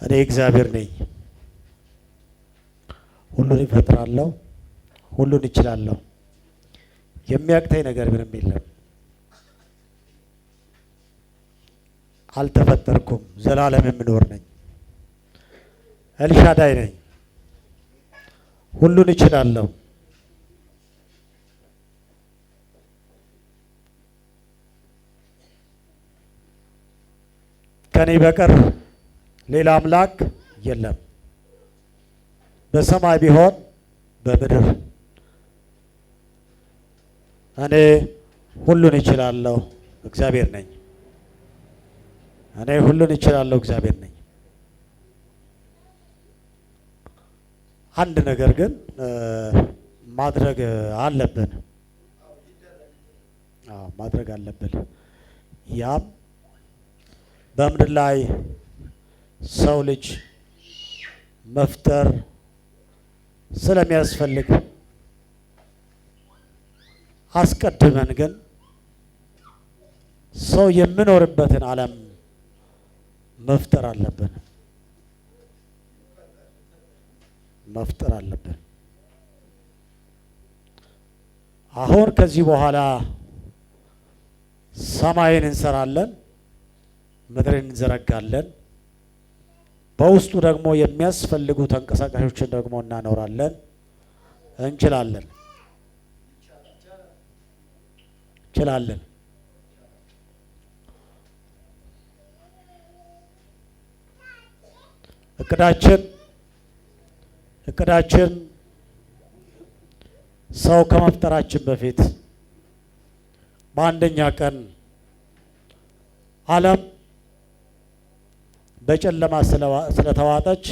እኔ እግዚአብሔር ነኝ፣ ሁሉን እፈጥራለሁ፣ ሁሉን እችላለሁ፣ የሚያቅተኝ ነገር ምንም የለም። አልተፈጠርኩም፣ ዘላለም የምኖር ነኝ። ኤልሻዳይ ነኝ፣ ሁሉን እችላለሁ። ከኔ በቀር ሌላ አምላክ የለም፣ በሰማይ ቢሆን በምድር። እኔ ሁሉን እችላለሁ፣ እግዚአብሔር ነኝ። እኔ ሁሉን እችላለሁ፣ እግዚአብሔር ነኝ። አንድ ነገር ግን ማድረግ አለብን። ማድረግ አለብን። ያም በምድር ላይ ሰው ልጅ መፍጠር ስለሚያስፈልግ አስቀድመን ግን ሰው የሚኖርበትን ዓለም መፍጠር አለብን። መፍጠር አለብን። አሁን ከዚህ በኋላ ሰማይን እንሰራለን፣ ምድርን እንዘረጋለን። በውስጡ ደግሞ የሚያስፈልጉ ተንቀሳቃሾችን ደግሞ እናኖራለን። እንችላለን። እቅዳችን ሰው ከመፍጠራችን በፊት በአንደኛ ቀን ዓለም በጨለማ ስለተዋጠች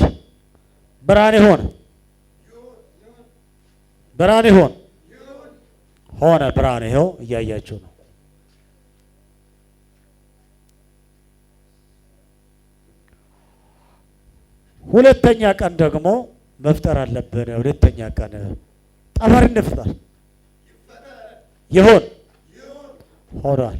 ብርሃን ይሁን ሆነ። ብርሃን ይኸው እያያችሁ ነው። ሁለተኛ ቀን ደግሞ መፍጠር አለብን። ሁለተኛ ቀን ጠፈር እንፍጠር። ይሁን ሆኗል።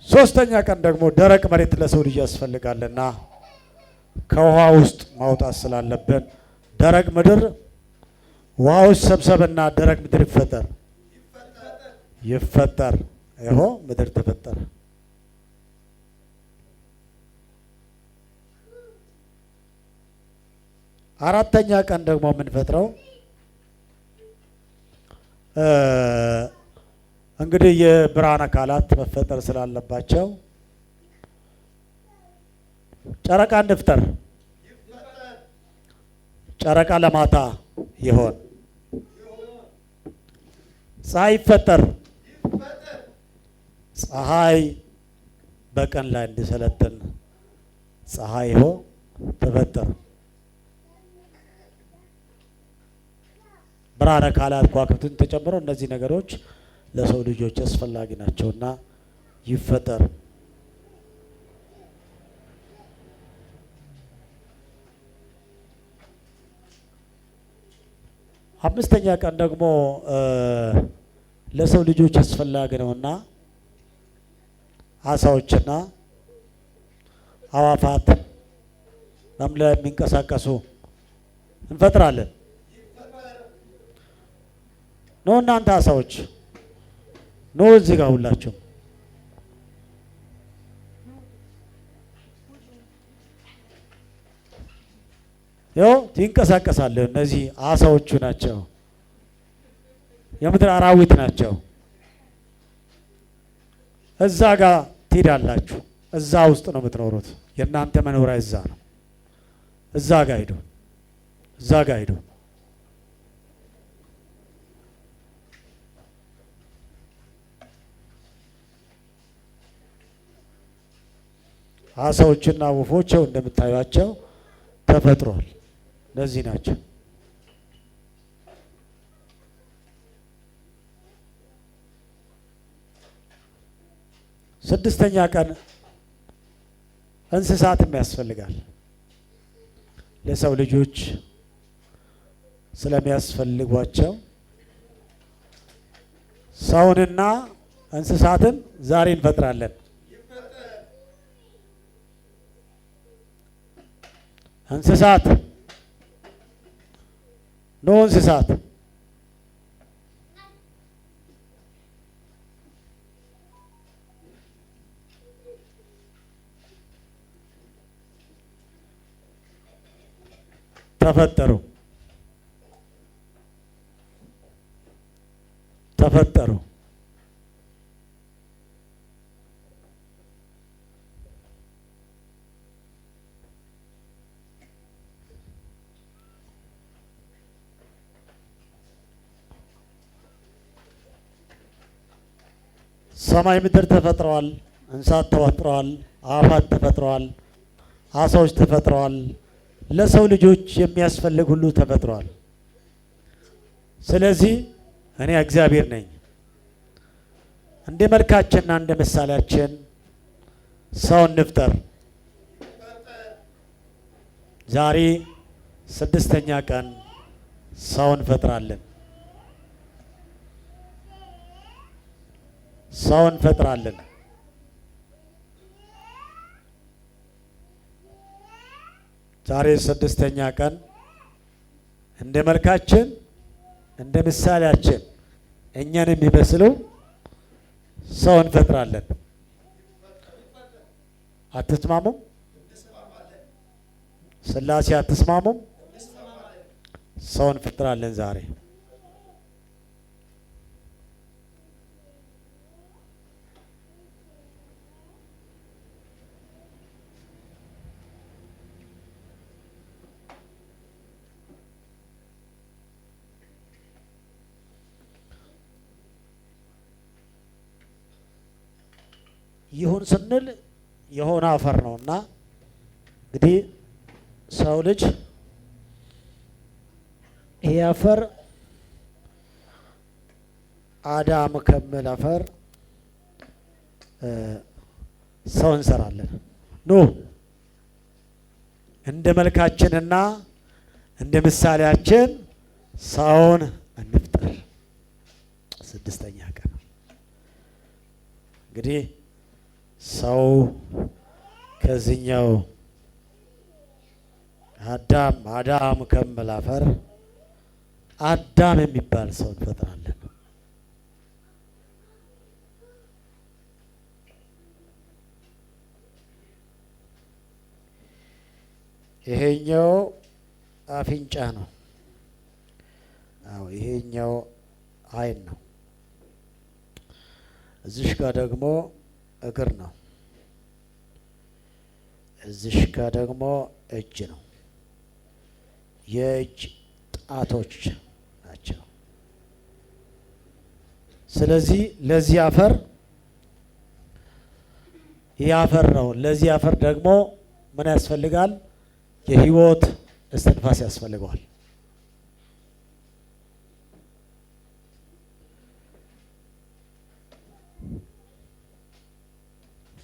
ሶስተኛ ቀን ደግሞ ደረቅ መሬት ለሰው ልጅ ያስፈልጋልና ከውሃ ውስጥ ማውጣት ስላለብን ደረቅ ምድር ውሃ ውስጥ ሰብሰብና ደረቅ ምድር ይፈጠር። ይኸው ምድር ተፈጠረ። አራተኛ ቀን ደግሞ የምንፈጥረው እንግዲህ የብርሃን አካላት መፈጠር ስላለባቸው ጨረቃ እንፍጠር። ጨረቃ ለማታ ይሆን፣ ፀሐይ ይፈጠር። ፀሐይ በቀን ላይ እንዲሰለጥን ፀሐይ ይሆን ተፈጠረ። ብርሃን አካላት ከዋክብትን ተጨምሮ እነዚህ ነገሮች ለሰው ልጆች አስፈላጊ ናቸውና ይፈጠር። አምስተኛ ቀን ደግሞ ለሰው ልጆች አስፈላጊ ነውና አሳዎችና አዋፋት በምድር ላይ የሚንቀሳቀሱ እንፈጥራለን። ኖ እናንተ አሳዎች ኖ እዚህ ጋር ሁላችሁ ያው ይንቀሳቀሳሉ። እነዚህ አሳዎቹ ናቸው፣ የምድር አራዊት ናቸው። እዛ ጋር ትሄዳላችሁ። እዛ ውስጥ ነው የምትኖሩት። የእናንተ መኖሪያ እዛ ነው። እዛ ጋር ሂዱ። አሳዎችና ወፎች እንደምታዩቸው ተፈጥሯል። እነዚህ ናቸው። ስድስተኛ ቀን እንስሳትም ያስፈልጋል። ለሰው ልጆች ስለሚያስፈልጓቸው ሰውንና እንስሳትን ዛሬ እንፈጥራለን። እንስሳት ኖ እንስሳት ተፈጠሩ ተፈጠሩ ሰማይ ምድር ተፈጥረዋል። እንስሳት ተፈጥረዋል። አዕዋፋት ተፈጥረዋል። አሳዎች ተፈጥረዋል። ለሰው ልጆች የሚያስፈልግ ሁሉ ተፈጥሯል። ስለዚህ እኔ እግዚአብሔር ነኝ። እንደ መልካችንና እንደ ምሳሌያችን ሰው እንፍጠር። ዛሬ 6ኛ ቀን ሰው እንፈጥራለን። ሰው እንፈጥራለን። ዛሬ 6ኛ ቀን እንደ መልካችን እንደ ምሳሌያችን እኛን የሚመስለው ሰው እንፈጥራለን። አትስማሙም? ሥላሴ አትስማሙም? ሰው እንፈጥራለን ዛሬ። ይሁን ስንል የሆነ አፈር ነውና እንግዲህ ሰው ልጅ ይሄ አፈር አዳም ከሚል አፈር ሰው እንሰራለን። ኑ እንደ መልካችንና እንደ ምሳሌያችን ሰውን እንፍጠር። 6ኛ ቀን እንግዲህ ሰው ከዚህኛው አዳም ከሚል አፈር አዳም የሚባል ሰው እንፈጥራለን። ይሄኛው አፍንጫ ነው። ይሄኛው አይን ነው። እዚሽ ጋር ደግሞ እግር ነው። እዚሽ ጋር ደግሞ እጅ ነው። የእጅ ጣቶች ናቸው። ስለዚህ ለዚህ አፈር ይህ አፈር ነው። ለዚህ አፈር ደግሞ ምን ያስፈልጋል? የህይወት እስትንፋስ ያስፈልገዋል።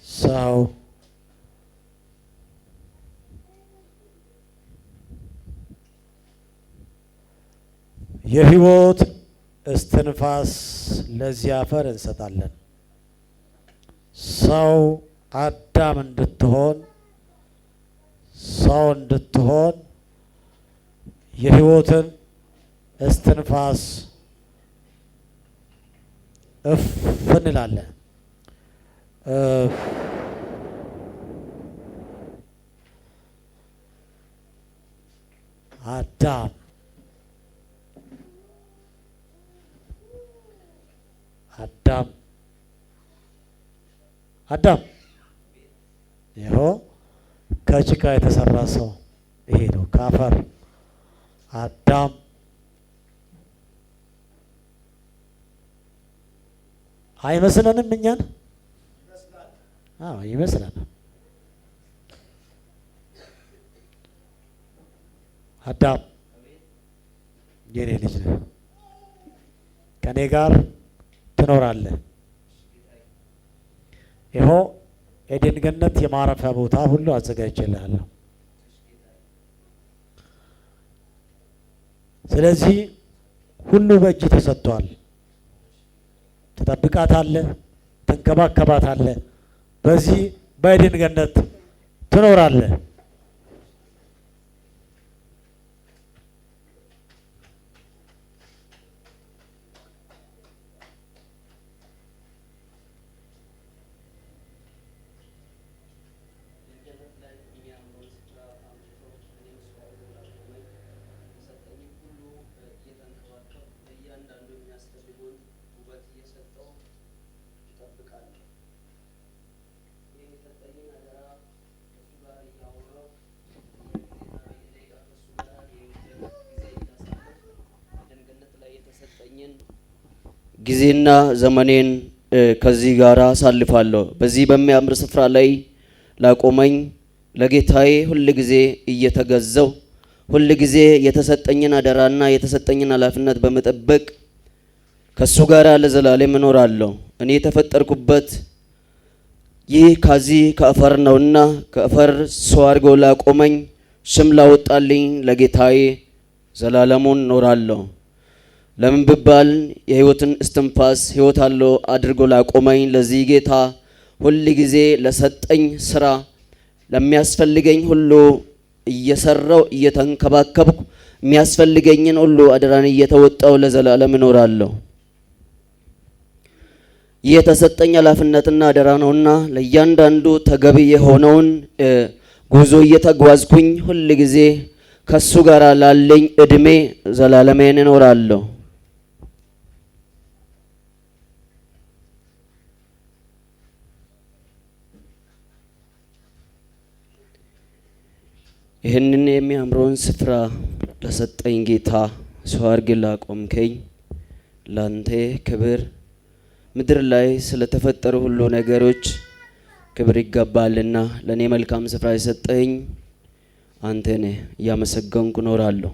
ሰው የህይወት እስትንፋስ ለዚህ አፈር እንሰጣለን። ሰው አዳም እንድትሆን የህይወትን እስትንፋስ እፍ እንላለን። አዳም ይኸው ከጭቃ የተሰራ ሰው ይሄ ነው። ከአፈር አዳም አይመስለንም? እኛን ይመስለናል። አዳም የኔ ልጅ ነህ፣ ከኔ ጋር ትኖራለህ። ይኸው ኤዴን ገነት የማረፊያ ቦታ ሁሉ አዘጋጅቼልሃለሁ። ስለዚህ ሁሉ በእጅ ተሰጥቷል። ትጠብቃታለህ፣ ትንከባከባታለህ። በዚህ በኤዴን ገነት ትኖራለህ። ጊዜና ዘመኔን ከዚህ ጋር አሳልፋለሁ። በዚህ በሚያምር ስፍራ ላይ ላቆመኝ ለጌታዬ ሁል ጊዜ እየተገዛው ሁል ጊዜ የተሰጠኝን አደራና የተሰጠኝን ኃላፊነት በመጠበቅ ከሱ ጋር ለዘላለም እኖራለሁ። እኔ የተፈጠርኩበት ይህ ከዚህ ከአፈር ነውና ከአፈር ሰው አድርጎ ላቆመኝ ስም ላወጣልኝ ለጌታዬ ዘላለሙን እኖራለሁ። ለምን ቢባል የህይወትን እስትንፋስ ህይወት አለው አድርጎ ላቆመኝ ለዚህ ጌታ ሁል ጊዜ ለሰጠኝ ስራ ለሚያስፈልገኝ ሁሉ እየሰራው እየተንከባከብኩ የሚያስፈልገኝን ሁሉ አደራን እየተወጣው ለዘላለም እኖራለሁ። የተሰጠኝ ኃላፊነትና አደራ ነውና ለእያንዳንዱ ተገቢ የሆነውን ጉዞ እየተጓዝኩኝ ሁል ጊዜ ከሱ ጋር ላለኝ እድሜ ዘላለሜን እኖራለሁ። ይህንን የሚያምረውን ስፍራ ለሰጠኝ ጌታ ሰው አድርገህ ላቆምከኝ ላንተ ክብር ምድር ላይ ስለተፈጠሩ ሁሉ ነገሮች ክብር ይገባልና ለኔ መልካም ስፍራ የሰጠኝ አንተ ነህ። እያመሰገንኩ እኖራለሁ።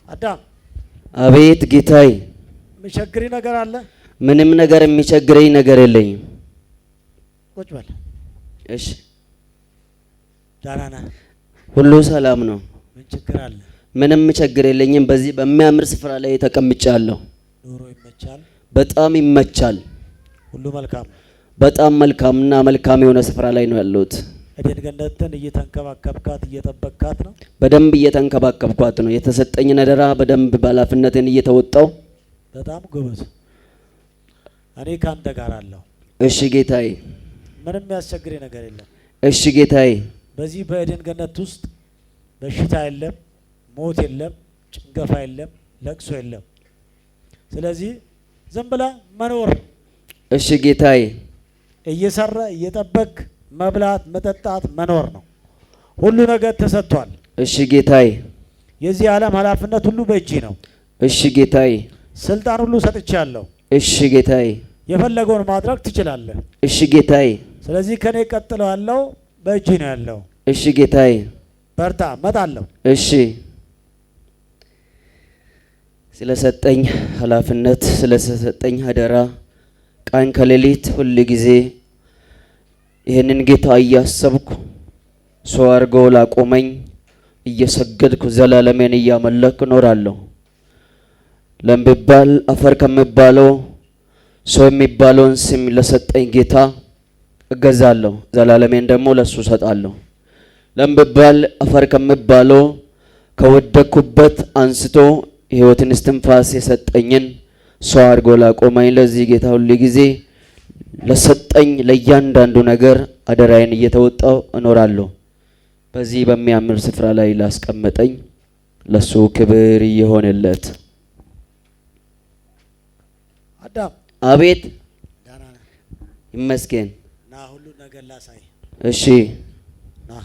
አዳም አቤት ጌታዬ። የሚቸግሪ ነገር አለ? ምንም ነገር የሚቸግረኝ ነገር የለኝም። ቁጭ በል። እሺ። ደህና ነህ? ሁሉ ሰላም ነው። ምን ችግር አለ? ምንም ችግር የለኝም። በዚህ በሚያምር ስፍራ ላይ ተቀምጫለሁ። ኑሮ ይመቻል? በጣም ይመቻል። ሁሉ መልካም? በጣም መልካምና መልካም የሆነ ስፍራ ላይ ነው ያለሁት። ኤደን ገነትን እየተንከባከብካት እየጠበቅካት ነው? በደንብ እየተንከባከብኳት ነው። የተሰጠኝን አደራ በደንብ ባላፍነትን እየተወጣው። በጣም ጎበዝ። እኔ ካንተ ጋር አለሁ። እሺ ጌታዬ። ምንም ያስቸግር ነገር የለም። እሺ ጌታዬ። በዚህ በኤደን ገነት ውስጥ በሽታ የለም፣ ሞት የለም፣ ጭንገፋ የለም፣ ለቅሶ የለም። ስለዚህ ዝም ብላ መኖር። እሺ ጌታዬ። እየሰራ እየጠበቅ መብላት መጠጣት መኖር ነው። ሁሉ ነገር ተሰጥቷል። እሺ ጌታዬ። የዚህ ዓለም ኃላፊነት ሁሉ በእጅ ነው። እሺ ጌታዬ። ስልጣን ሁሉ ሰጥቻለሁ። እሺ ጌታዬ። የፈለገውን ማድረግ ትችላለህ። እሺ ጌታዬ። ስለዚህ ከኔ ቀጥለው ያለው በእጅ ነው ያለው። እሺ ጌታዬ። በርታ፣ መጣለሁ። እሺ። ስለሰጠኝ ኃላፊነት ስለሰጠኝ አደራ ቀን ከሌሊት ሁል ጊዜ ይህንን ጌታ እያሰብኩ ሰው አድርጎ ላቆመኝ እየሰገድኩ ዘላለሜን እያመለኩ እኖራለሁ። ለምቢባል አፈር ከሚባለው ሰው የሚባለውን ስም ለሰጠኝ ጌታ እገዛለሁ። ዘላለሜን ደግሞ ለሱ እሰጣለሁ። ለምቢባል አፈር ከሚባለው ከወደኩበት አንስቶ የህይወትን እስትንፋስ የሰጠኝን ሰው አድርጎ ላቆመኝ ለዚህ ጌታ ሁሉ ጊዜ ለሰጠኝ ለእያንዳንዱ ነገር አደራዬን እየተወጣው እኖራለሁ። በዚህ በሚያምር ስፍራ ላይ ላስቀመጠኝ ለሱ ክብር ይሆንለት። አዳም አቤት። ይመስገን። ና ሁሉ ነገር ላሳይ። እሺ ና።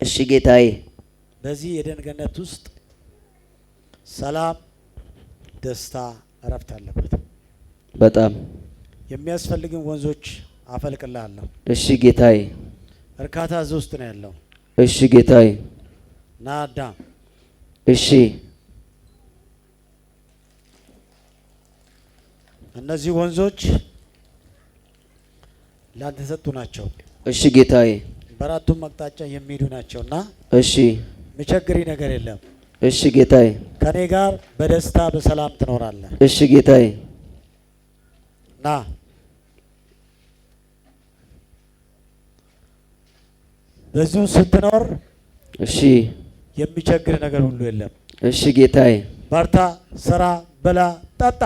እሺ ጌታዬ። በዚህ የኤደን ገነት ውስጥ ሰላም፣ ደስታ፣ እረፍት አለበት። በጣም የሚያስፈልግን ወንዞች አፈልቅልሃለሁ። እሺ ጌታዬ። እርካታ እዚህ ውስጥ ነው ያለው። እሺ ጌታዬ። ና አዳም። እሺ። እነዚህ ወንዞች ላንተ የሰጡ ናቸው። እሺ ጌታዬ። በአራቱም አቅጣጫ የሚሄዱ ናቸውና እሺ። የሚቸግሪ ነገር የለም። እሺ ጌታዬ። ከኔ ጋር በደስታ በሰላም ትኖራለህ። እሺ ጌታዬ። ና። በዚሁ ስትኖር እሺ የሚቸግር ነገር ሁሉ የለም። እሺ ጌታዬ። በርታ፣ ስራ፣ ብላ፣ ጠጣ።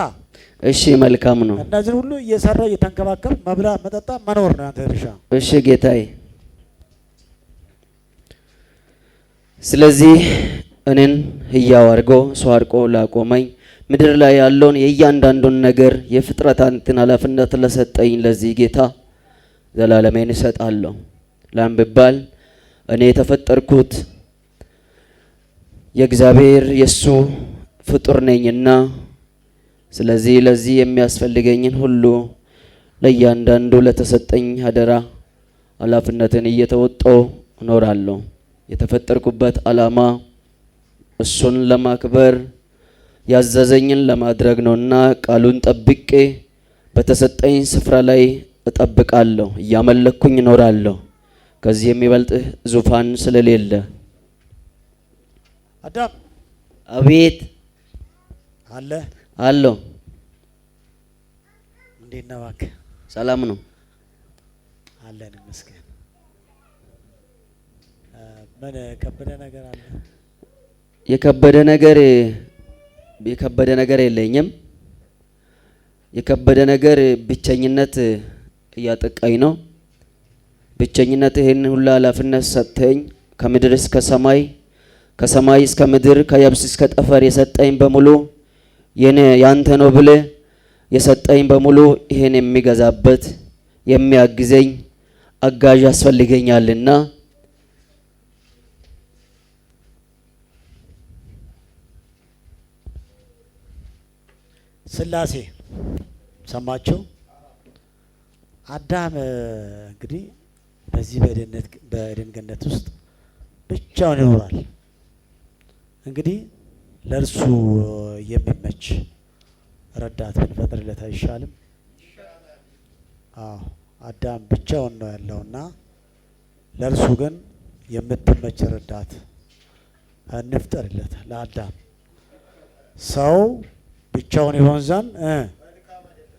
እሺ መልካም ነው። እነዚህ ሁሉ እየሰራ እየተንከባከብ መብላ፣ መጠጣ፣ መኖር ነው ያንተ ድርሻ። እሺ ጌታዬ። ስለዚህ እኔን ህያው አድርጎ ሰው አድርጎ ላቆመኝ ምድር ላይ ያለውን የእያንዳንዱን ነገር የፍጥረታትን ኃላፊነት ለሰጠኝ ለዚህ ጌታ ዘላለሜን እሰጣለሁ። ለምን ቢባል እኔ የተፈጠርኩት የእግዚአብሔር የሱ ፍጡር ነኝና፣ ስለዚህ ለዚህ የሚያስፈልገኝን ሁሉ ለእያንዳንዱ ለተሰጠኝ አደራ ኃላፊነትን እየተወጣሁ እኖራለሁ። የተፈጠርኩበት ዓላማ እሱን ለማክበር ያዘዘኝን ለማድረግ ነውና ቃሉን ጠብቄ በተሰጠኝ ስፍራ ላይ እጠብቃለሁ፣ እያመለኩኝ እኖራለሁ። ከዚህ የሚበልጥ ዙፋን ስለሌለ። አዳም አቤት አለ አለው። እንዴት ነህ? እባክህ ሰላም ነው አለን ይመስገን። ምን ከበደ ነገር አለ? የከበደ ነገር የለኝም። የከበደ ነገር ብቸኝነት እያጠቃኝ ነው። ብቸኝነት ይሄን ሁሉ ኃላፊነት ሰጥተኝ ከምድር እስከ ሰማይ ከሰማይ እስከ ምድር ከየብስ እስከ ጠፈር የሰጠኝ በሙሉ የኔ ያንተ ነው ብለህ የሰጠኝ በሙሉ ይሄን የሚገዛበት የሚያግዘኝ አጋዥ ያስፈልገኛልና ስላሴ ሰማችሁ? አዳም እንግዲህ በዚህ በኤደን ገነት ውስጥ ብቻውን ይኖራል። እንግዲህ ለእርሱ የሚመች ረዳት ብንፈጥርለት አይሻልም? አዎ አዳም ብቻውን ነው ያለውና ለእርሱ ግን የምትመች ረዳት እንፍጠርለት ለአዳም። ሰው ብቻውን ይሆን ዘንድ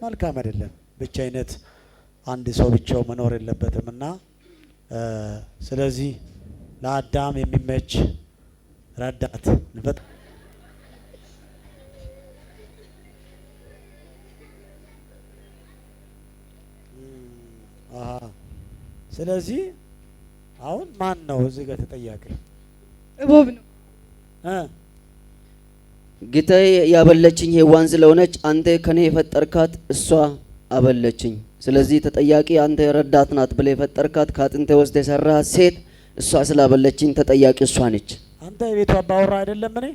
መልካም አይደለም። ብቻይነት አንድ ሰው ብቻው መኖር የለበትምና ስለዚህ ለአዳም የሚመች ረዳት እንፈጥር። ስለዚህ አሁን ማን ነው እዚህ ጋር ተጠያቂ? እባብ ነው። ጌታዬ ያበለችኝ ሔዋን ስለሆነች አንተ ከኔ የፈጠርካት እሷ አበለችኝ። ስለዚህ ተጠያቂ አንተ ረዳት ናት ብለህ የፈጠርካት ከአጥንቴ ውስጥ የሰራሃት ሴት እሷ ስላበለችኝ ተጠያቂ እሷ ነች። አንተ የቤቷ አባወራ አይደለም? እኔ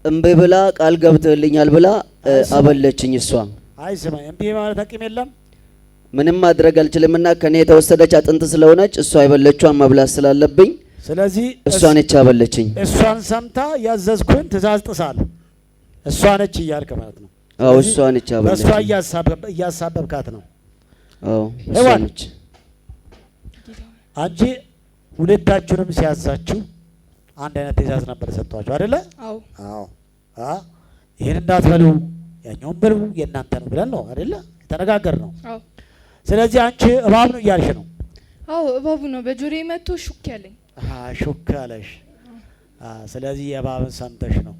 እምቢ ብላ ቃል ገብተልኛል ብላ አበለችኝ እሷ። አይ ስማኝ፣ እምቢ ማለት አቅም የለም። ምንም ማድረግ አልችልምና ከኔ የተወሰደች አጥንት ስለሆነች እሷ የበለችዋን መብላት ስላለብኝ ስለዚህ እሷ ነች አበለችኝ። እሷን ሰምታ ያዘዝኩን ትእዛዝ ጥሳል እሷ ነች እያልክ ማለት ነው። አዎ እሷ ነች አበለችኝ። በእሷ እያሳበብካት ነው። አዎ እሷ ነች። አንቺ ሁለታችሁንም ሲያዛችሁ አንድ አይነት ትእዛዝ ነበር ሰጥቷችሁ አይደለ? አዎ አዎ። ይሄን እንዳትበሉ ያኛውን በሉ የእናንተ ነው ብለን ነው አይደለ የተነጋገር ነው። አዎ። ስለዚህ አንቺ እባብ ነው እያልሽ ነው። አዎ እባቡ ነው በጆሮዬ መጥቶ ሹክ ያለኝ። ሹክ አለሽ። ስለዚህ የእባብን ሰምተሽ ነው።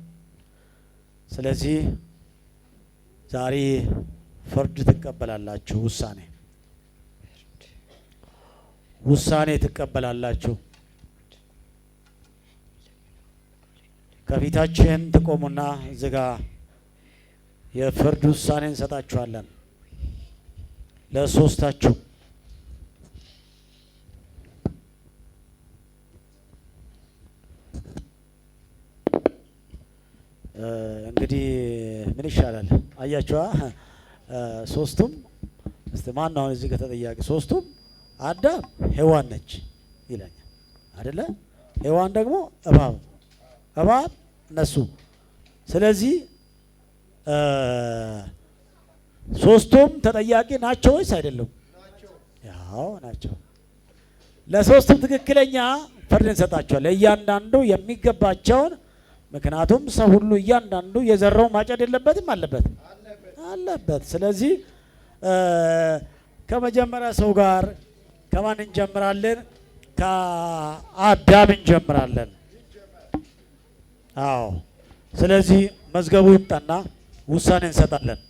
ስለዚህ ዛሬ ፍርድ ትቀበላላችሁ። ውሳኔ ትቀበላላችሁ። ከፊታችን ትቆሙና ዝጋ የፍርድ ውሳኔ እንሰጣችኋለን ለሶስታችሁ። እንግዲህ ምን ይሻላል? አያችኋ ሶስቱም እስቲ ማን ነው እዚህ ከተጠያቂ? ሶስቱም አዳም ሔዋን ነች ይለኛል አይደለ? ሔዋን ደግሞ እባብ እነሱ። ስለዚህ ሶስቱም ተጠያቂ ናቸው ወይስ አይደሉም? ያው ናቸው። ለሶስቱም ትክክለኛ ፍርድ እንሰጣቸዋለን ለእያንዳንዱ የሚገባቸውን። ምክንያቱም ሰው ሁሉ እያንዳንዱ የዘራው ማጨድ የለበትም? አለበት። ስለዚህ ከመጀመሪያ ሰው ጋር ከማን እንጀምራለን? ከአዳም እንጀምራለን። አዎ። ስለዚህ መዝገቡ ይምጣና ውሳኔ እንሰጣለን።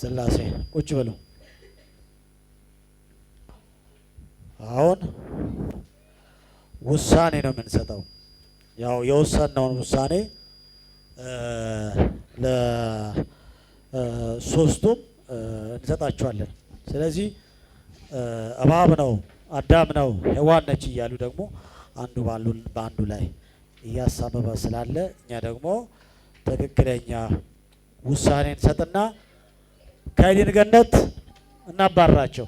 ስላሴ ቁጭ ብሉ። አሁን ውሳኔ ነው የምንሰጠው። ያው የወሰነውን ውሳኔ ለሶስቱም እንሰጣቸዋለን። ስለዚህ እባብ ነው፣ አዳም ነው፣ ሔዋን ነች እያሉ ደግሞ አንዱ በአንዱ ላይ እያሳበበ ስላለ እኛ ደግሞ ትክክለኛ ውሳኔ እንሰጥና ከኤድን ገነት እናባራቸው።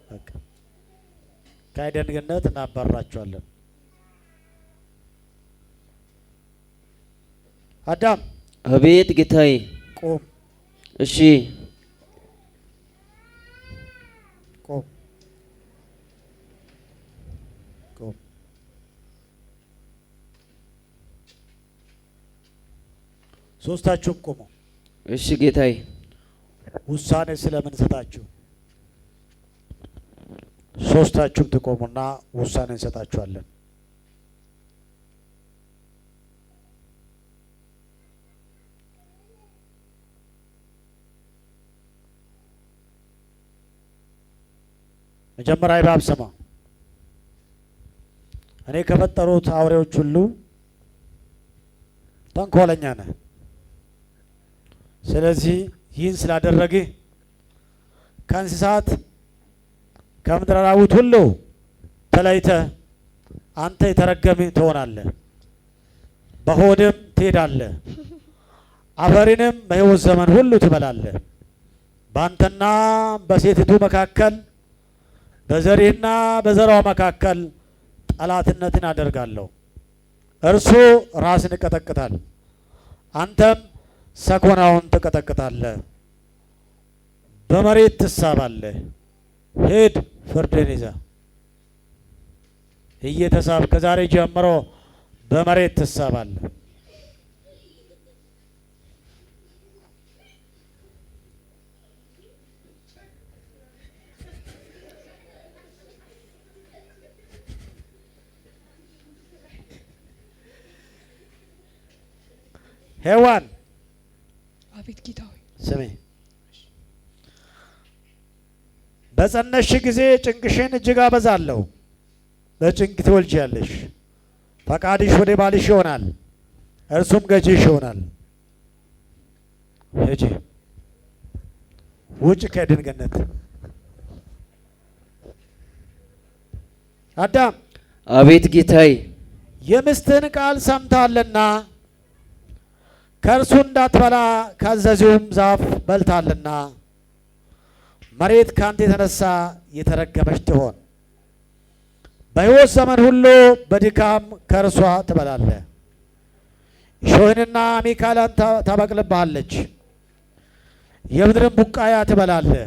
በቃ ከኤድን ገነት እናባራቸዋለን። አዳም አቤት ጌታዬ። ቁም። እሺ ቁም። ቁም። ሶስታችሁም ቁሙ። እሺ ጌታዬ። ውሳኔ ስለምንሰጣችሁ ሶስታችሁም ትቆሙና ውሳኔ እንሰጣችኋለን። መጀመሪያ እባብ ስማ፣ እኔ ከፈጠሩት አውሬዎች ሁሉ ተንኮለኛ ነህ። ስለዚህ ይህን ስላደረግህ ከእንስሳት ከምድር አራዊት ሁሉ ተለይተህ አንተ የተረገምህ ትሆናለህ፣ በሆድም ትሄዳለህ፣ አፈርንም በሕይወት ዘመን ሁሉ ትበላለህ። በአንተና በሴቲቱ መካከል በዘርህና በዘሯ መካከል ጠላትነትን አደርጋለሁ። እርሱ ራስን ይቀጠቅጣል፣ አንተም ሰኮናውን ትቀጠቅጣለህ፣ በመሬት ትሳባለህ። ሂድ ፍርድን ይዘህ እየተሳብ ከዛሬ ጀምሮ በመሬት ትሳባለህ። ሔዋን አቤት ጌታ ሆይ። ስሜ በጸነስሽ ጊዜ ጭንቅሽን እጅግ አበዛለሁ፣ በጭንቅ ትወልጃለሽ። ፈቃድሽ ወደ ባልሽ ይሆናል፣ እርሱም ገዥሽ ይሆናል። ሂጂ ውጭ ከኤድን ገነት። አዳም አቤት ጌታዬ። የሚስትህን ቃል ሰምተሃልና ከእርሱ እንዳትበላ ካዘዝሁም ዛፍ በልተሃልና መሬት ካንተ የተነሳ የተረገመች ትሆን፣ በሕይወት ዘመን ሁሉ በድካም ከእርሷ ትበላለህ። እሾህንና አሜከላን ታበቅልብሃለች፣ የምድርን ቡቃያ ትበላለህ።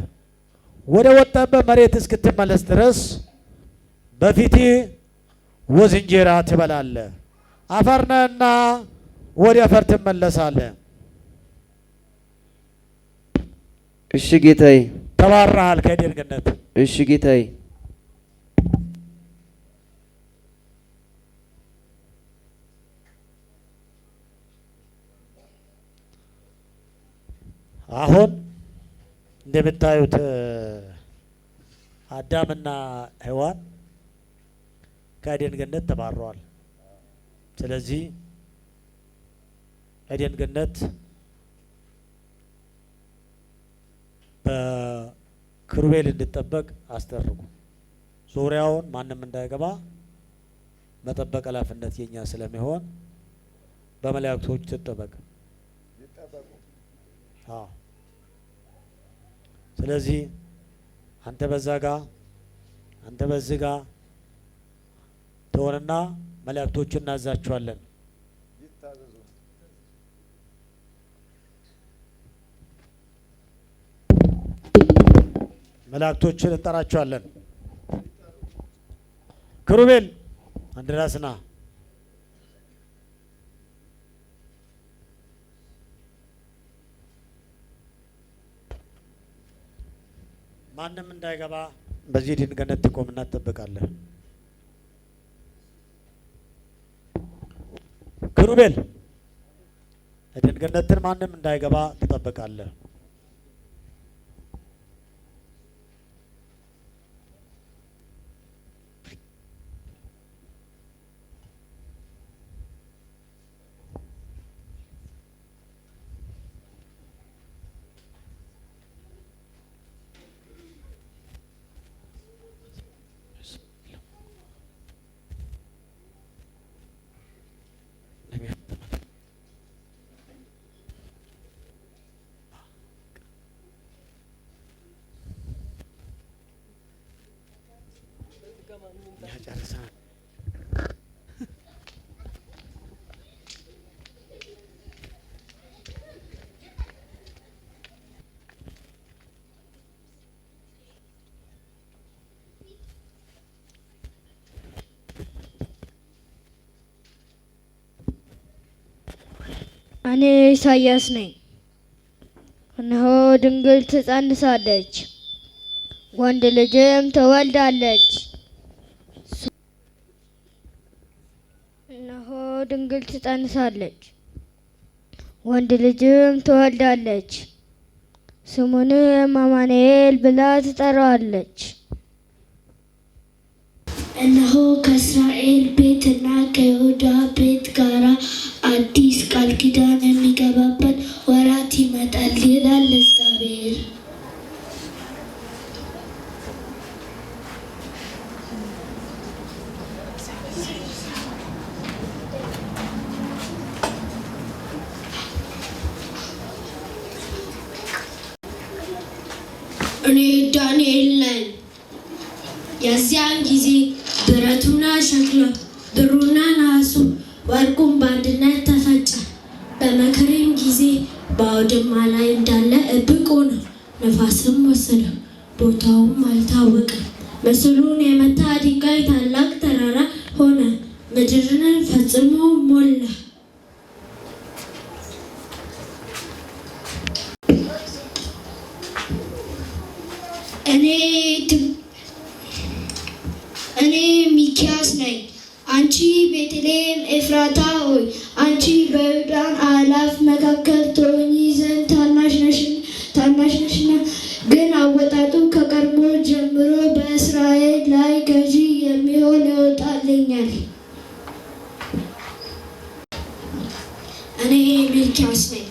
ወደ ወጣበት መሬት እስክትመለስ ድረስ በፊትህ ወዝ እንጀራ ትበላለህ። አፈር ነህና ወደ አፈር ትመለሳለህ። እሺ ጌታዬ። ተባረሃል ከኤድን ገነት። እሺ ጌታዬ። አሁን እንደምታዩት አዳምና ሔዋን ከኤድን ገነት ተባረዋል። ስለዚህ ኤድን ገነት በኪሩቤል እንዲጠበቅ አስደርጉ። ዙሪያውን ማንም እንዳይገባ መጠበቅ ኃላፊነት የኛ ስለሚሆን በመላእክቶች ትጠበቅ። ስለዚህ አንተ በዛ ጋ አንተ በዚህ ጋ ትሆንና መላእክቶችን እናዛቸዋለን። መላእክቶችን እንጠራቸዋለን። ኪሩቤል አንድራስና ማንም እንዳይገባ በዚህ ኤድን ገነት ትቆምና ትጠብቃለህ። ኪሩቤል ኤድን ገነትን ማንም እንዳይገባ ትጠብቃለህ። እኔ ኢሳያስ ነኝ። እነሆ ድንግል ትጸንሳለች፣ ወንድ ልጅም ትወልዳለች። እነሆ ድንግል ትጸንሳለች፣ ወንድ ልጅም ትወልዳለች። ስሙንም አማኑኤል ብላ ትጠራዋለች። እነሆ ከእስራኤል ቤትና ከይሁዳ ቤት ጋር አዲስ ቃል ኪዳን የሚገባበት ወራት ይመጣል ይላል እግዚአብሔር። እኔ ዳንኤል ነኝ። የዚያን ጊዜ ብረቱና ሸክላ ብሩና ነሐሱ ወርቁም በአንድነት ተፈጨ። በመከሬም ጊዜ በአውድማ ላይ እንዳለ እብቅ ሆነ። ነፋስም ወሰደው፣ ቦታውም አልታወቀም። ምስሉን የመታ ድንጋይ ታላቅ ተራራ ሆነ፣ ምድርን ፈጽሞ ሞላ። እኔ ሚኪያስ ነኝ። አንቺ ቤተልሔም ኤፍራታ ሆይ አንቺ በይሁዳ አእላፍ መካከል ትሆኚ ዘንድ ታናሽ ነሽና፣ ግን አወጣጡ ከቀድሞ ጀምሮ በእስራኤል ላይ ገዢ የሚሆን ይወጣልኛል። እኔ ሚልኪያስ ነኝ።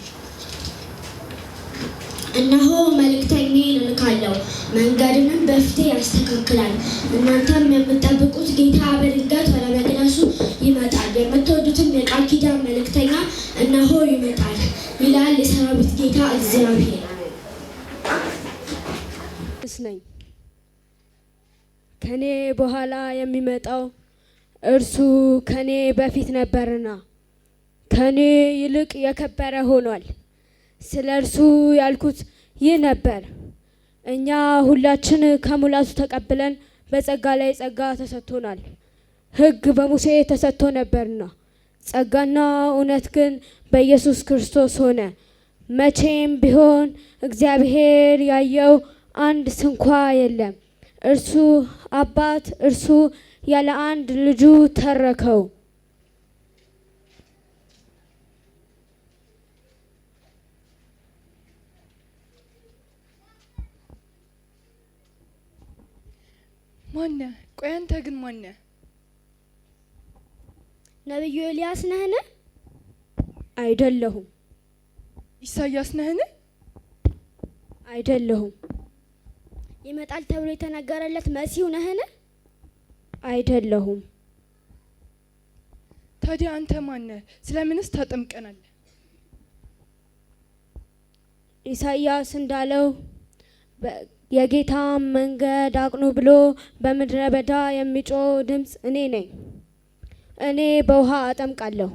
እነሆ መልእክተኛዬን እልካለሁ፣ መንገድንም በፊቴ ያስተካክላል። እናንተም የምትጠብቁት ጌታ በድንገት ወደ መቅደሱ ይመጣል፣ የምትወዱትም የቃል ኪዳን መልእክተኛ እነሆ ይመጣል ይላል የሰራዊት ጌታ እግዚአብሔር። ነኝ ከኔ በኋላ የሚመጣው እርሱ ከኔ በፊት ነበርና ከኔ ይልቅ የከበረ ሆኗል። ስለ እርሱ ያልኩት ይህ ነበር፣ እኛ ሁላችን ከሙላቱ ተቀብለን በጸጋ ላይ ጸጋ ተሰጥቶናል። ሕግ በሙሴ ተሰጥቶ ነበርና ጸጋና እውነት ግን በኢየሱስ ክርስቶስ ሆነ። መቼም ቢሆን እግዚአብሔር ያየው አንድ ስንኳ የለም። እርሱ አባት እርሱ ያለ አንድ ልጁ ተረከው። ማነ? ቆይ አንተ ግን ማነ? ነብዩ ኤልያስ ነህን? አይደለሁም። ኢሳያስ ነህን? አይደለሁም። ይመጣል ተብሎ የተነገረለት መሲሁ ነህን? አይደለሁም። ታዲያ አንተ ማነ? ስለምንስ ታጠምቀናለህ? ኢሳያስ እንዳለው የጌታ መንገድ አቅኑ ብሎ በምድረ በዳ የሚጮህ ድምፅ እኔ ነኝ። እኔ በውሃ አጠምቃለሁ፣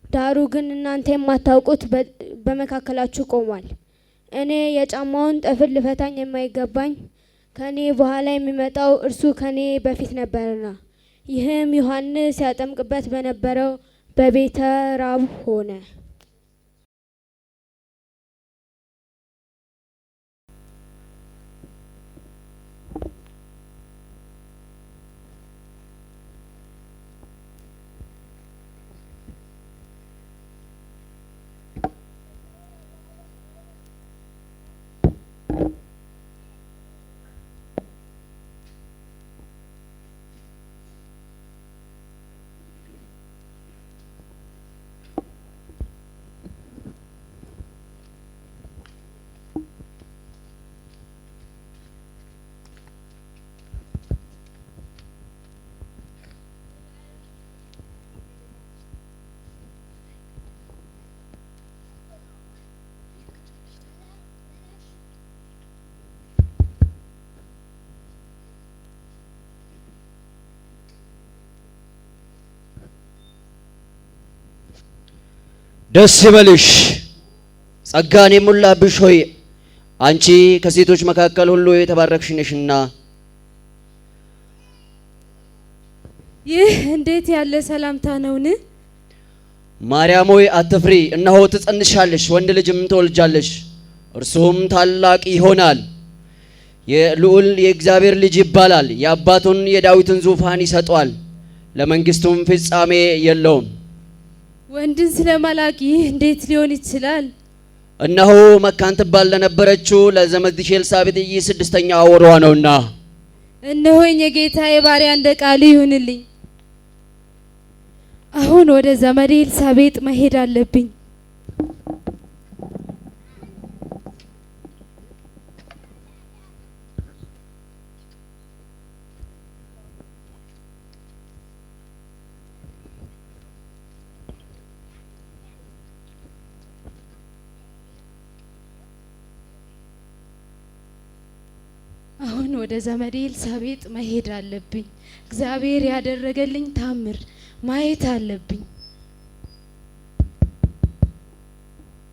ዳሩ ግን እናንተ የማታውቁት በመካከላችሁ ቆሟል። እኔ የጫማውን ጠፍር ልፈታኝ የማይገባኝ ከኔ በኋላ የሚመጣው እርሱ ከኔ በፊት ነበርና፣ ይህም ዮሐንስ ያጠምቅበት በነበረው በቤተ ራብ ሆነ። ደስ ይበልሽ ጸጋን የሞላብሽ ሆይ አንቺ ከሴቶች መካከል ሁሉ የተባረክሽ ነሽና ይህ እንዴት ያለ ሰላምታ ነውን? ማርያም ሆይ አትፍሪ፣ እነሆ ትጸንሻለሽ፣ ወንድ ልጅም ትወልጃለሽ፣ እርሱም ታላቅ ይሆናል፣ የልዑል የእግዚአብሔር ልጅ ይባላል። የአባቱን የዳዊትን ዙፋን ይሰጧል፣ ለመንግስቱም ፍጻሜ የለውም። ወንድን ስለማላቅ ይህ እንዴት ሊሆን ይችላል? እነሆ መካን ትባል ለነበረችው ለዘመድሽ ኤልሳቤጥ ይህ 6ኛ ወሯ ነውና፣ እነሆኝ የጌታዬ ባሪያ እንደ ቃል ይሁንልኝ። አሁን ወደ ዘመዴ ኤልሳቤጥ መሄድ አለብኝ። አሁን ወደ ዘመዴ ኤልሳቤጥ መሄድ አለብኝ። እግዚአብሔር ያደረገልኝ ታምር ማየት አለብኝ።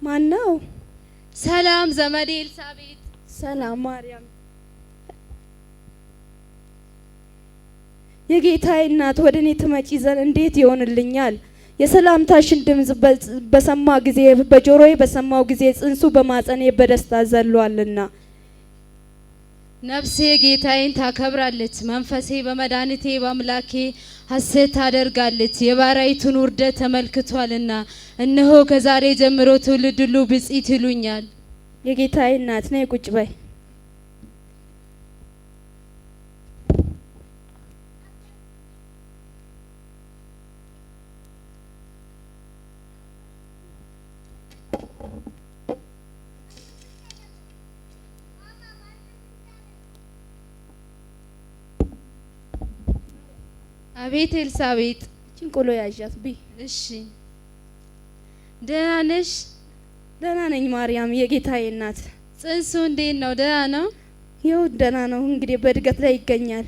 ማን ነው? ሰላም ዘመዴ ኤልሳቤጥ። ሰላም ማርያም። የጌታዬ እናት ወደ እኔ ትመጪ ዘንድ እንዴት ይሆንልኛል? የሰላምታሽን ድምጽ በሰማ ጊዜ በጆሮዬ በሰማው ጊዜ ጽንሱ በማጸኔ በደስታ ዘሏልና። ነፍሴ ጌታዬን ታከብራለች፣ መንፈሴ በመድኃኒቴ በአምላኬ ሐሴት ታደርጋለች። የባሪያይቱን ውርደት ተመልክቷልና፣ እነሆ ከዛሬ ጀምሮ ትውልድ ሁሉ ብፅዕት ይሉኛል። የጌታዬ እናት ነይ ቁጭ በይ። አቤት ኤልሳቤጥ፣ እቺን ቆሎ ያዣት ብይ። እሺ ደህና ነሽ? ደህና ነኝ ማርያም፣ የጌታዬ እናት። ጽንሱ እንዴት ነው? ደህና ነው? ይኸው ደህና ነው፣ እንግዲህ በእድገት ላይ ይገኛል።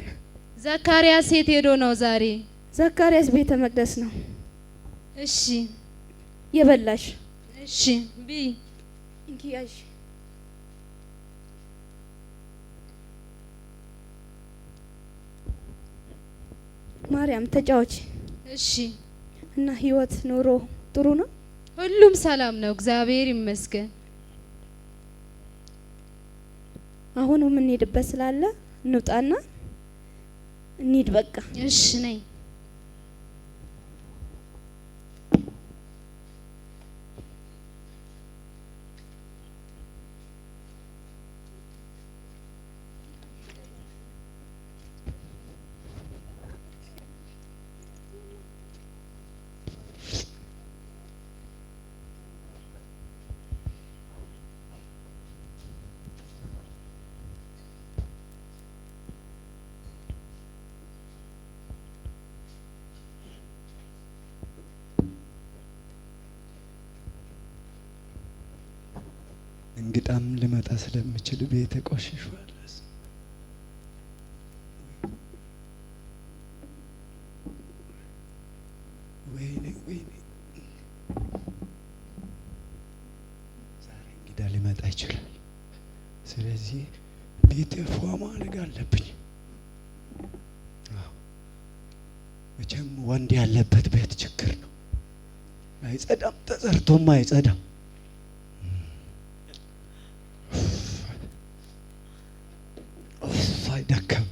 ዘካርያስ የት ሄዶ ነው ዛሬ? ዘካርያስ ቤተ መቅደስ ነው። እሺ የበላሽ? እሺ ብይ። እንኪ ያዥ። ማርያም ተጫወች። እሺ። እና ህይወት ኑሮ ጥሩ ነው? ሁሉም ሰላም ነው፣ እግዚአብሔር ይመስገን። አሁን የምንሄድበት ስላለ እንውጣና እንሂድ በቃ። እሺ ነይ። እንግዳም ልመጣ ስለምችል ቤት ቆሽሿል። ወይኔ ዛሬ እንግዳ ሊመጣ ይችላል። ስለዚህ ቤት ፏ ማድረግ አለብኝ። መቼም ወንድ ያለበት ቤት ችግር ነው። አይጸዳም፣ ተጸርቶም አይጸዳም። ደከመ።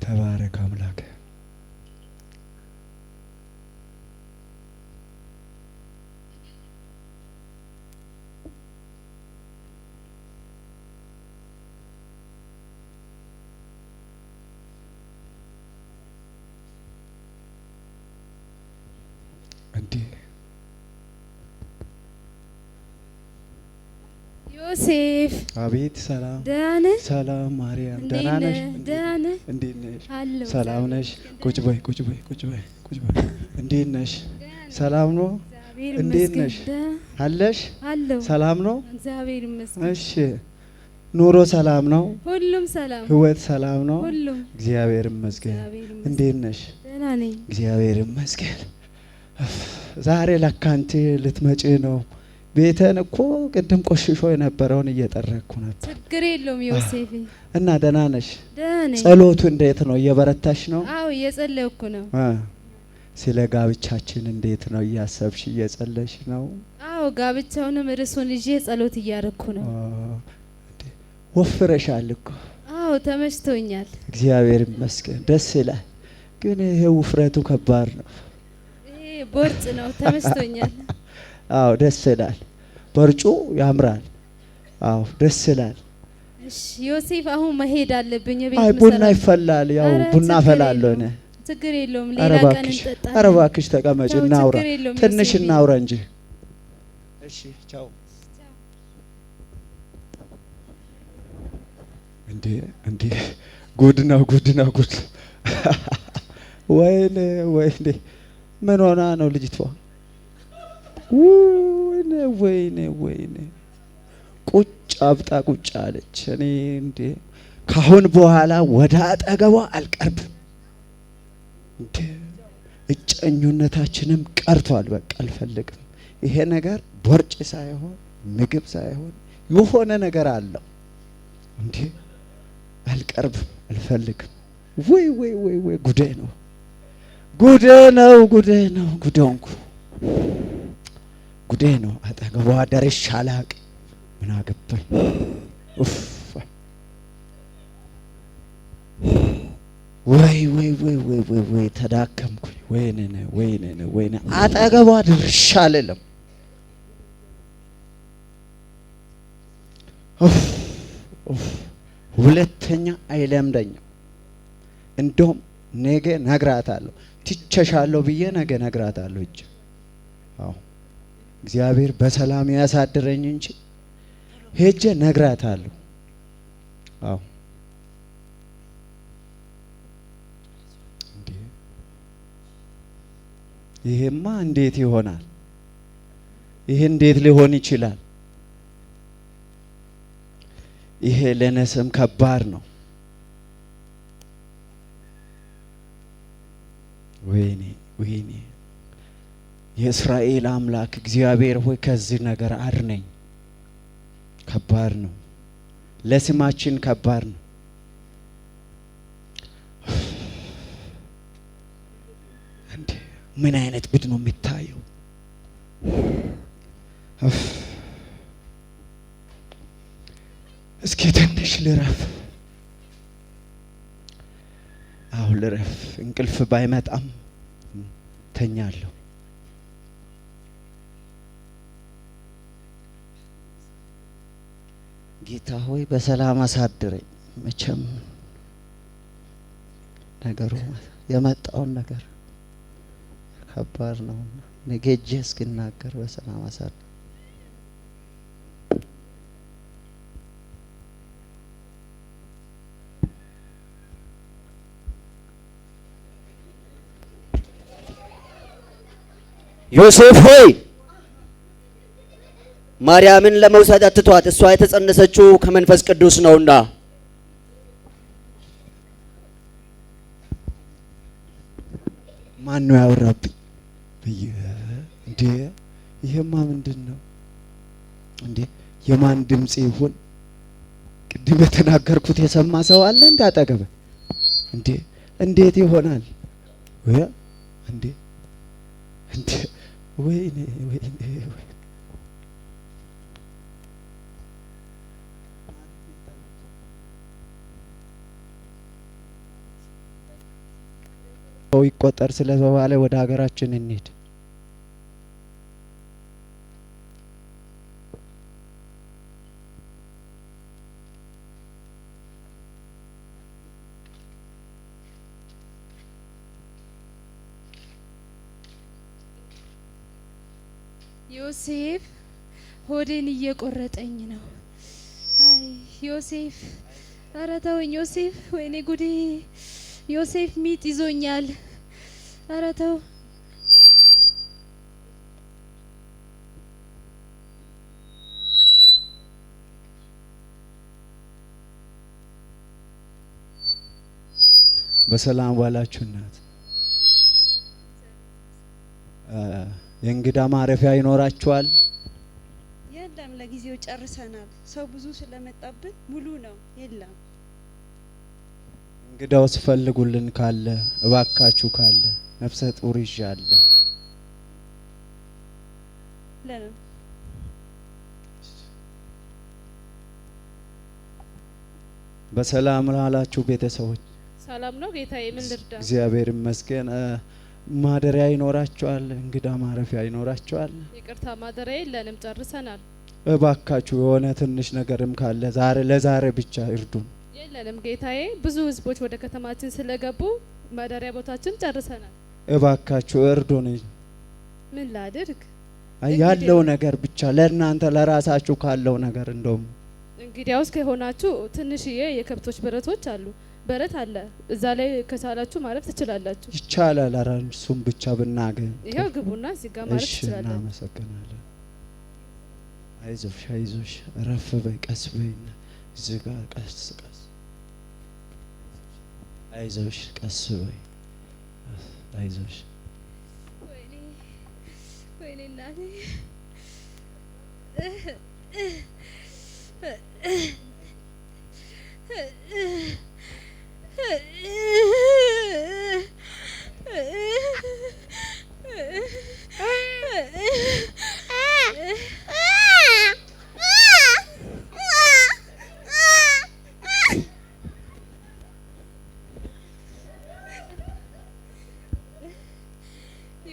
ተባረክ አምላክ። እንዴ ዮሴፍ። አቤት። ሰላም ደህና ነህ? ሰላም ማርያም፣ ደህና ነሽ? ደህና ነህ? እንዴት ነሽ? አለሁ። ሰላም ነሽ? ቁጭ በይ ቁጭ በይ ቁጭ በይ ቁጭ በይ። እንዴት ነሽ? ሰላም ነው? እንዴት ነሽ? አለሽ? አለሁ። ሰላም ነው? እግዚአብሔር ይመስገን። እሺ ኑሮ ሰላም ነው? ሁሉም ሰላም፣ ህይወት ሰላም ነው? ሁሉም እግዚአብሔር ይመስገን። እንዴት ነሽ? ደህና ነኝ። እግዚአብሔር ይመስገን። ዛሬ ለካ አንቺ ልትመጪ ነው። ቤተን እኮ ቅድም ቆሽሾ የነበረውን እየጠረኩ ነበር። ችግር የለውም ዮሴፍ። እና ደህና ነሽ? ደህና ነኝ። ጸሎቱ እንዴት ነው? እየበረታሽ ነው? አዎ እየጸለይኩ ነው። ስለ ጋብቻችን እንዴት ነው እያሰብሽ እየጸለሽ ነው? አዎ ጋብቻውንም ርዕሱን ይዤ ጸሎት እያረኩ ነው። ወፍረሻል እኮ። አዎ ተመችቶኛል። እግዚአብሔር ይመስገን። ደስ ይላል። ግን ይሄ ውፍረቱ ከባድ ነው። ይሄ ቦርጭ ነው። ተመችቶኛል። አዎ ደስ ይላል። ቦርጩ ያምራል። አዎ ደስ ይላል። እሺ ዮሴፍ አሁን መሄድ አለብኝ። ቤት አይ ቡና ይፈላል። ያው ቡና ፈላለሁ እኔ። ችግር የለውም። ሌላ ቀን እንጠጣለን። ኧረ እባክሽ ተቀመጪ እናውራ። ትንሽ እናውራ እንጂ። እሺ ቻው። እንዴ ጉድ ነው ጉድ ነው ጉድ። ወይኔ ወይኔ ምን ሆና ነው ልጅቷ? ወይኔ ወይኔ ወይኔ ቁጭ አብጣ ቁጭ አለች። እኔ እንዴ ካሁን በኋላ ወደ አጠገቧ አልቀርብም። እንዴ እጨኙነታችንም ቀርቷል። በቃ አልፈልግም። ይሄ ነገር ቦርጭ ሳይሆን ምግብ ሳይሆን የሆነ ነገር አለው። እንዴ አልቀርብም፣ አልፈልግም። ወይ ወይ ወይ ወይ ጉዴ ነው ጉዴ ነው ጉዴ ነው ጉዴንኩ ጉዴ ነው። አጠገቧ ደርሼ አላቅም። ምን አገባኝ? ኡፍ ወይ ወይ ወይ ወይ ወይ ወይ ተዳከምኩኝ። ወይኔ ወይኔ ወይኔ አጠገቧ ደርሼ አልልም። ኡፍ ኡፍ ሁለተኛ አይለምደኝም። እንደውም ነገ ነግራታለሁ። ትቸሻለሁ ብዬ ነገ ነግራታለሁ። እጅ አዎ እግዚአብሔር በሰላም ያሳድረኝ እንጂ ሄጄ ነግራታለሁ። አዎ ይሄማ እንዴት ይሆናል? ይሄ እንዴት ሊሆን ይችላል? ይሄ ለነሰም ከባድ ነው። ወይኔ ወይኔ የእስራኤል አምላክ እግዚአብሔር ሆይ ከዚህ ነገር አድነኝ። ከባድ ነው። ለስማችን ከባድ ነው። እንዴ ምን አይነት ጉድ ነው የሚታየው? እስኪ ትንሽ ልረፍ። አሁን ልረፍ። እንቅልፍ ባይመጣም ተኛለሁ። ጌታ ሆይ በሰላም አሳድረኝ። መቼም ነገሩ የመጣውን ነገር ከባድ ነው። ነገ ሄጄ እስክናገር በሰላም አሳድረኝ። ዮሴፍ ሆይ ማርያምን ለመውሰድ አትቷት፣ እሷ የተጸነሰችው ከመንፈስ ቅዱስ ነውና። ማን ነው ያወራብኝ? እንዴ ይሄማ ምንድን ነው እንዴ? የማን ድምጽ ይሁን? ቅድም የተናገርኩት የሰማ ሰው አለ እንዳጠገበ? እንዴ እንዴት ይሆናል? ወይ እንዴ እንዴ ወይኔ ወይኔ ሰው ይቆጠር ስለተባለ ወደ ሀገራችን እንሂድ። ዮሴፍ ሆዴን እየቆረጠኝ ነው። አይ ዮሴፍ፣ ኧረ ተወኝ ዮሴፍ። ወይኔ ጉዴ ዮሴፍ፣ ሚጥ ይዞኛል። ኧረ ተው። በሰላም ዋላችሁ እናት። የእንግዳ ማረፊያ ይኖራችኋል? የለም፣ ለጊዜው ጨርሰናል። ሰው ብዙ ስለመጣብን ሙሉ ነው። የለም። እንግዳውስ ፈልጉልን ካለ እባካችሁ፣ ካለ ነፍሰ ጡር ይዣለሁ። ለምን በሰላም ላላችሁ ቤተሰቦች? ሰላም ነው ጌታዬ፣ ምን ልርዳ? እግዚአብሔር ይመስገን። ማደሪያ ይኖራችኋል? እንግዳ ማረፊያ ይኖራችኋል? ይቅርታ ማደሪያ የለንም፣ ጨርሰናል። እባካችሁ የሆነ ትንሽ ነገርም ካለ ለዛሬ ብቻ እርዱን። የለንም ጌታዬ፣ ብዙ ህዝቦች ወደ ከተማችን ስለገቡ ማደሪያ ቦታችን ጨርሰናል። እባካችሁ እርዱን። ምን ላድርግ? ያለው ነገር ብቻ ለእናንተ ለራሳችሁ ካለው ነገር እንደውም እንግዲያውስ ከሆናችሁ ትንሽዬ የከብቶች በረቶች አሉ፣ በረት አለ፣ እዛ ላይ ከቻላችሁ ማረፍ ትችላላችሁ። ይቻላል። ኧረ እሱም ብቻ ብናገኝ። ይሄው ግቡና እዚህ ጋር ማረፍ እሺ፣ ትችላላችሁ። እናመሰግናለን። አይዞሽ አይዞሽ፣ ረፍ በይ፣ ቀስ በይ፣ እዚህ ጋር ቀስ ቀስ። አይዞሽ፣ ቀስ በይ፣ አይዞሽ። ወይኔ እናቴ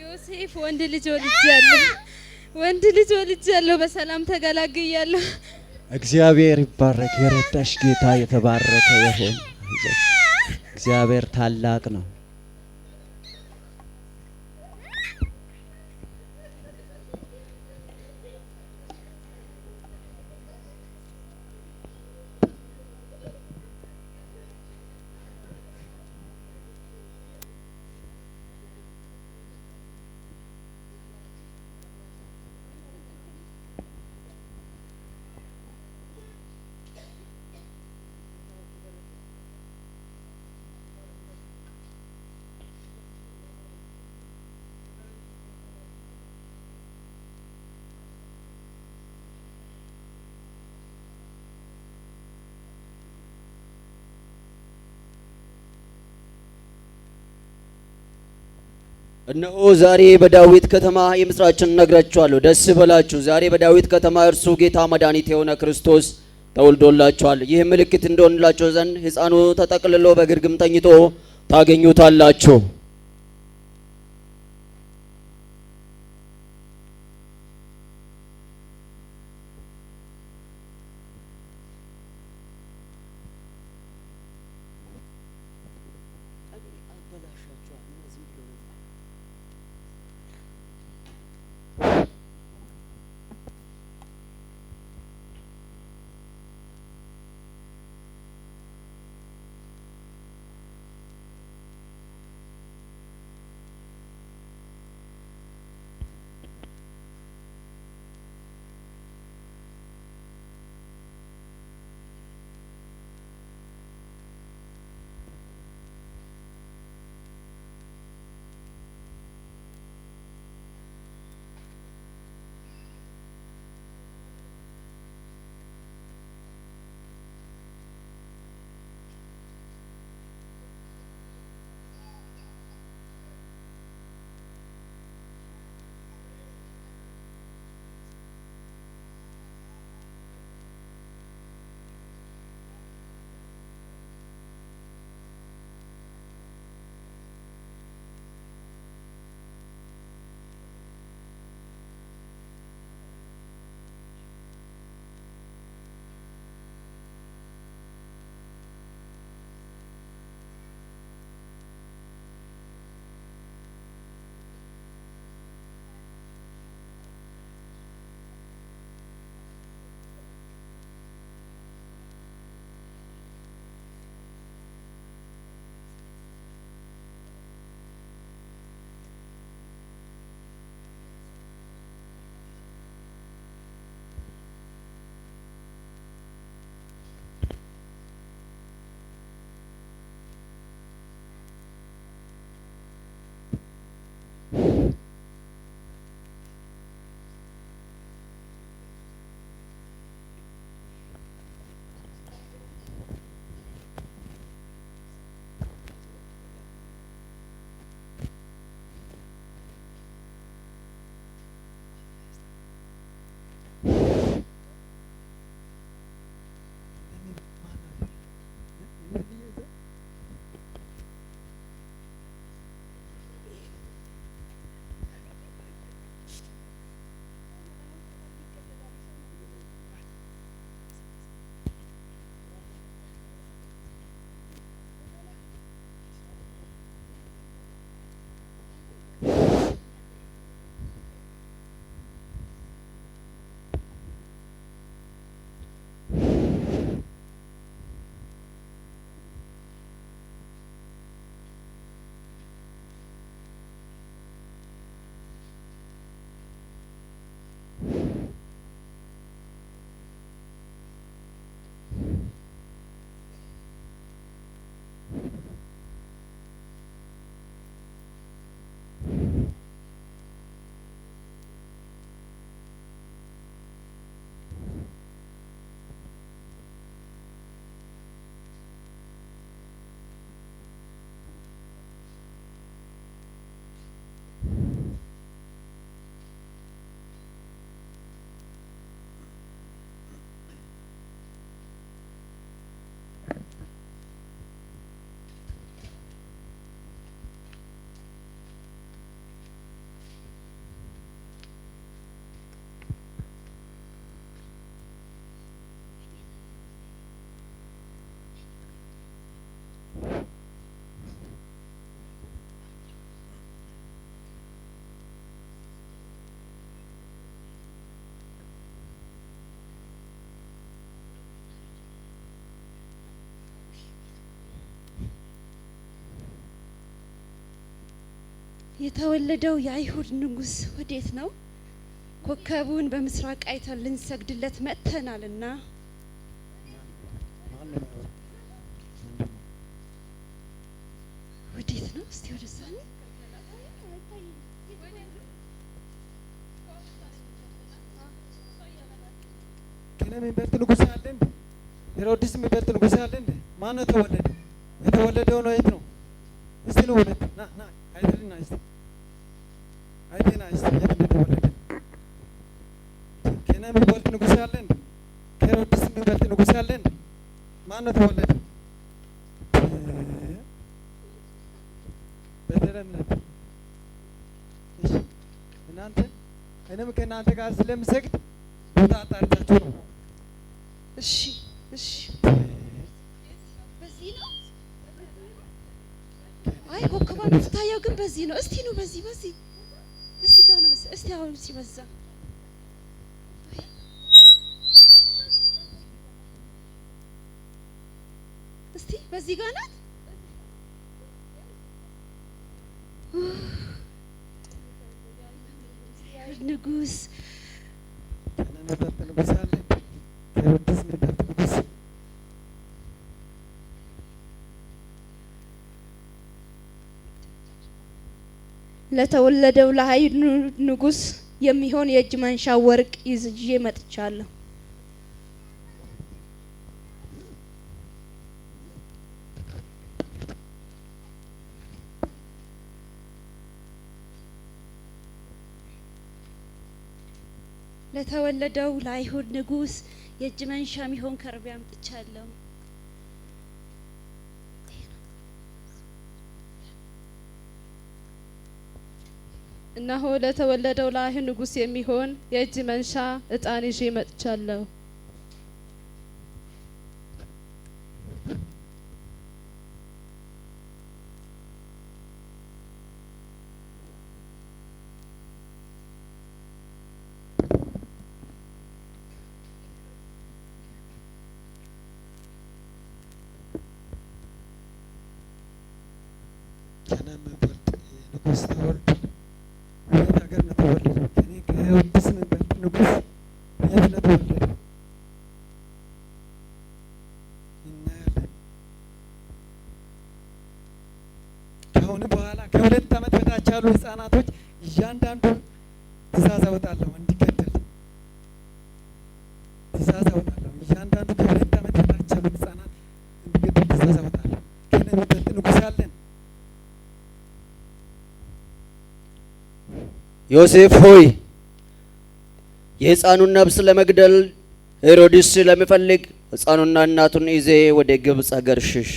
ዮሴፍ ወንድ ልጅ ወልጃለሁ፣ በሰላም ተገላግያለሁ። እግዚአብሔር ይባረክ። የረዳሽ ጌታ የተባረከ ይሁን። እግዚአብሔር ታላቅ ነው። እነሆ ዛሬ በዳዊት ከተማ የምስራችን ነግራችኋለሁ፣ ደስ ይበላችሁ። ዛሬ በዳዊት ከተማ እርሱ ጌታ መድኃኒት የሆነ ክርስቶስ ተወልዶላችኋል። ይህ ምልክት እንደሆንላችሁ ዘንድ ሕፃኑ ተጠቅልሎ በግርግም ተኝቶ ታገኙታላችሁ። የተወለደው የአይሁድ ንጉሥ ወዴት ነው? ኮከቡን በምስራቅ አይተን ልንሰግድለት መጥተናልና። ወዴት ነው? እስቲ ወደዛ ነው። ከነም የሚበልጥ ንጉሥ አለ እንዴ? ሄሮድስ የሚበልጥ ንጉሥ አለ እንዴ? ማን ነው ተወለደ? የተወለደው ነው የት ነው? እስቲ ነው ወደ ና አይተልና እስቲ አይተና እስቲ የት እንደተወለደ። ከነም የሚበልጥ ንጉሥ አለ እንዴ? ሄሮድስ የሚበልጥ ንጉሥ አለ እንዴ? ማን ነው ተወለደ? በተለምለም እናንተ እኔም ከእናንተ ጋር ስለምሰግድ ቦታ አጣርታችሁ ነው። እሺ እሺ፣ በዚህ ነው። አይ ኮከቧ የምትታየው ግን በዚህ ነው። እስቲ ነው በዚህ ጋር ነው መሰለኝ። እስቲ አሁን ሲበዛ እስቲ በዚህ ጋር ናት። ንጉሥ ለተወለደው ለአይሁድ ንጉሥ የሚሆን የእጅ መንሻ ወርቅ ይዤ መጥቻለሁ። ለተወለደው ለአይሁድ ንጉሥ የእጅ መንሻ የሚሆን ከርቤ አምጥቻለሁ። እነሆ ለተወለደው ለአይሁድ ንጉሥ የሚሆን የእጅ መንሻ ዕጣን ይዤ መጥቻለሁ። ከነም የሚበልጥ ንጉሥ ተወልዶ የት ሀገር ነው ተወለደው? ከኔ ከሄሮድስ የሚበልጥ ንጉሥ የት ነው ተወለደው? እናያለን። ከአሁን በኋላ ከ2 ዓመት በታች ያሉ ህፃናቶች እያንዳንዱ ትእዛዝ አወጣለሁ እንዲገደል ትእዛዝ አወጣለሁ። እያንዳንዱ ከ2 ዓመት በታች ያሉ ህፃናት እንዲገደል ትእዛዝ አወጣለሁ። ከኔ የሚበልጥ ንጉሥ አለን? ዮሴፍ ሆይ የሕፃኑን ነፍስ ለመግደል ሄሮድስ ስለሚፈልግ ሕፃኑና እናቱን ይዜ ወደ ግብፅ ሀገር ሽሽ።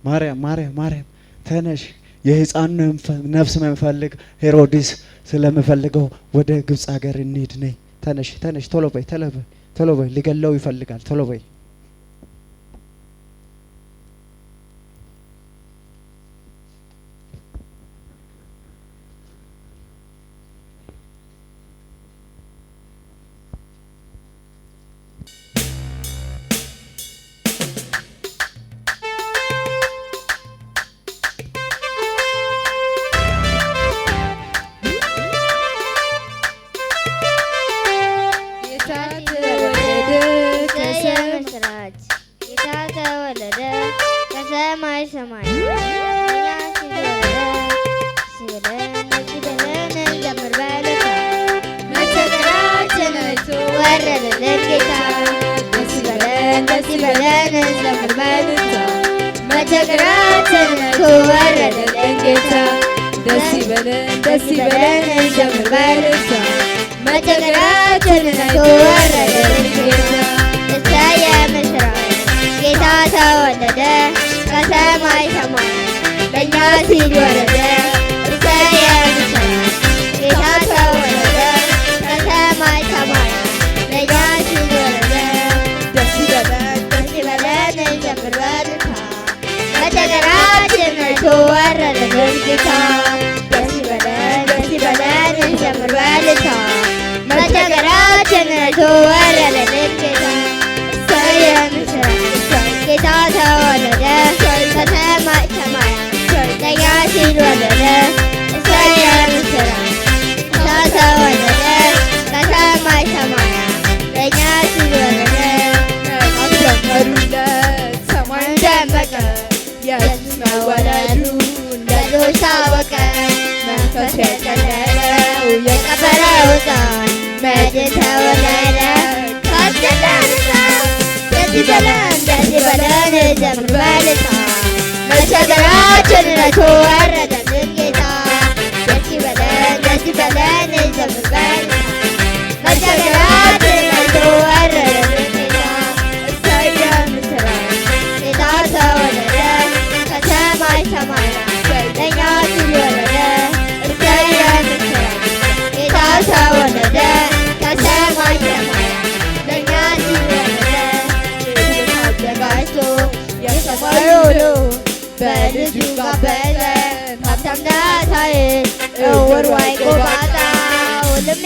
ማርያም ተነሽ፣ የሕፃኑን ነፍስ የሚፈልግ ሄሮድስ ስለሚፈልገው ወደ ግብፅ ሀገር እንሂድ። ነይ ተነሽ፣ ቶሎ በይ፣ ሊገለው ይፈልጋል። ቶሎ በይ። ጌታ ተወለደ ከሰማይ ሰማይ እንዘምር በዕለታ መቸገራችን አይቶ ወረደልን ጌታ። ደስ ይበለን እንዘምር በዕለታ መቸገራችን አይቶ ወረደልን ጌታ። ደስ ይበለን እንዘምር በዕለታ መቸገራችን አይቶ ወረደልን ጌታ። ጌታ ተወለደ ከሰማይ ሰማይ ለእኛ ሲል ወረደ። እሰይ የምስራች ጌታ ተወለደ ከሰማይ ሰማይ ለእኛ ሲል ወረደ። ደስ ይበለን እንዘምር በዕለታ መቸገራችን አይቶ ወረደልን ጌታ። ደስ ይበለን እንዘምር በዕለታ መቸገራችን አይቶ ወረደልን ጌታ። እሰይ የምስራች ጌታ ተወለደ ከሰማይ ሰማይ ለእኛ ሲል ወለደ እሰይ የምስራች ጌታ ተወለደ ከሰማይ ሰማያት ለእኛ ሲል ወለደ ዘመሩለት ሰማይ ደመቀ ኢየሱስ መወለዱ ለብዙዎች ታወቀ መንፈስ የቀለለው የከበረው ሕፃን መድን ተወለደ ካችን ተነሳ ደስ ይበለን ደስ ይበለን ዘምር በልልታ መቸገራችን ረቶ ወረደልን ጌታ ደስ ይበለን ደስ ይበለን ዘምር በልልታ መቸገራችን ረቶ ወረደልን ጌታ እሰይ የምስራች ጌታ ተወለደ ከሰማይ ሰማያት ለእኛ ሲል ወለደ እሰይ የምስራች ጌታ ተወለደ ከሰማይ ሰማያት ለእኛ ሲል ወለደ አዘጋጅቶ የሰማይ ሁሉ በልጁ ጋበዘን ሀብታም ድሃ ሳይል እውር ዋይ ጎባጣ ሁሉም